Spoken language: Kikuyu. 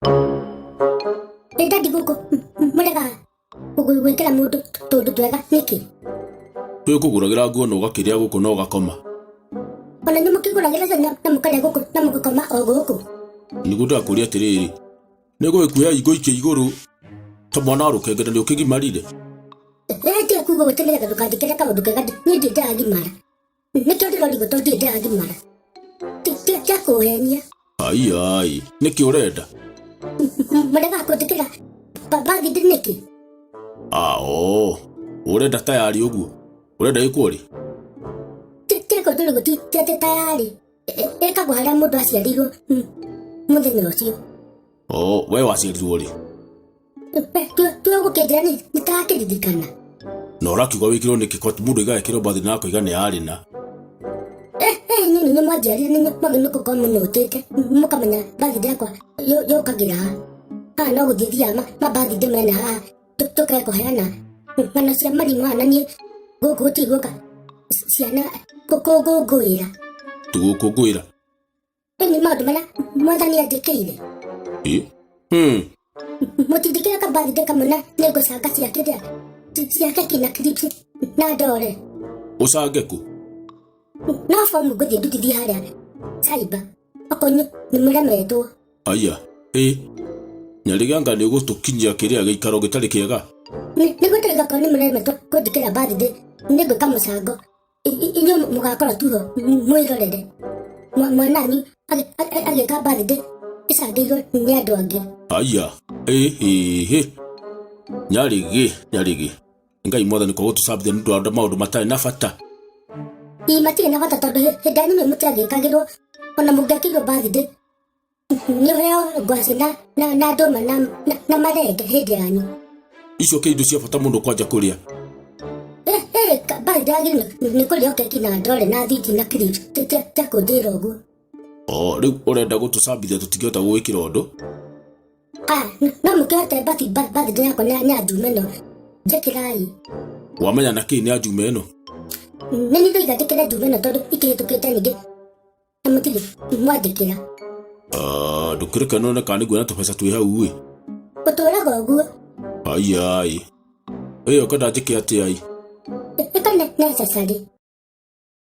Ndadi guku murega gwikira mundu tundu twega niki twikuguragira nguo na ugakiria guku na ugakoma ona ni mukiguragira cana na mukaria guku na mugakoma o guku nigu ndakuria atiriri niguikuya igo iki iguru ta mwana wa rukengere ni ukigimarire ete kugo gutemerega ndukandikire kaundu kega ni ndagimara nikio ndirori guto ndagimara tia kuhenia ai niki urenda murega kundikira bathi niki urenda tayari uguo urenda ikwori tiko tuli guti tayari eka haria mundu aciarirwo muthenya ucio we waciarirwo ri twegukendera ni takiririkana na urakiuga wikirwo niki kwa mundu igekirwo bathi nako igane yari na ni mwanjiaria ni magnuko munotete mukamenya bathi yakwa yokagira no guthithia mabathi ndimena haha tukekuheana ng'ano cia marimu hana niĩ gũkũ gũtigũka ciana gũkũngũĩra tũgũkũngũĩra nĩ maũndũ marĩa mwathani andĩkĩire mũtindĩkĩre kabathinde kamwe na nĩngũcanga cia keki na clips na ndore ũcange kũ no bomu ngũthiĩ ndutithie harĩa caiba okonyu nĩ mũremetwo aya nyariganga nĩ ũgũtũkinyia kĩrĩa gĩikaro gĩtarĩ kĩega nĩgũtũiga korwo nĩ mũremetwo kũndĩkĩra bathinde nĩngwĩka mũcango inyuĩ mũgakorwo tuho mwĩrorere mwanani agĩka bathinde ĩcangĩirwo nĩ andũ angĩ aya nyarigi ngai mwathani kwa gũtũcambithia nĩ ũndũ wa maũndũ matarĩ na bata matirĩ na bata tondũ hĩndĩ ya nĩmwe mũtiagĩkagĩrwo ona mũngĩakĩirwo bathinde nĩheo ngwacĩ na ndũma na marenge hĩndĩ yanyu icio kĩ indo cia bata mũno kwanja kũrĩa bathinde yagĩrĩirwo nĩ kũrĩa keki na ndore na thiti na clips tia kũnjĩra ũguo rĩu ũrenda gũtũcambithia tũtingĩhota gũgwĩkĩra ũndũ no mũkĩhote bathinde yakwa nĩ anjume ĩno njĩkĩrai wamenya na kĩ nĩ anjume ĩno nĩ nĩndũiga ndĩkĩre njume ĩno tondũ ikĩhĩtũkĩte ningĩ na mũtirĩ mwandĩkĩra ndũkĩrĩkanwo na kana nĩguo na tũbeca twĩ hau ũtũraga ũguo ĩyo kana njĩke atĩa ĩka necessary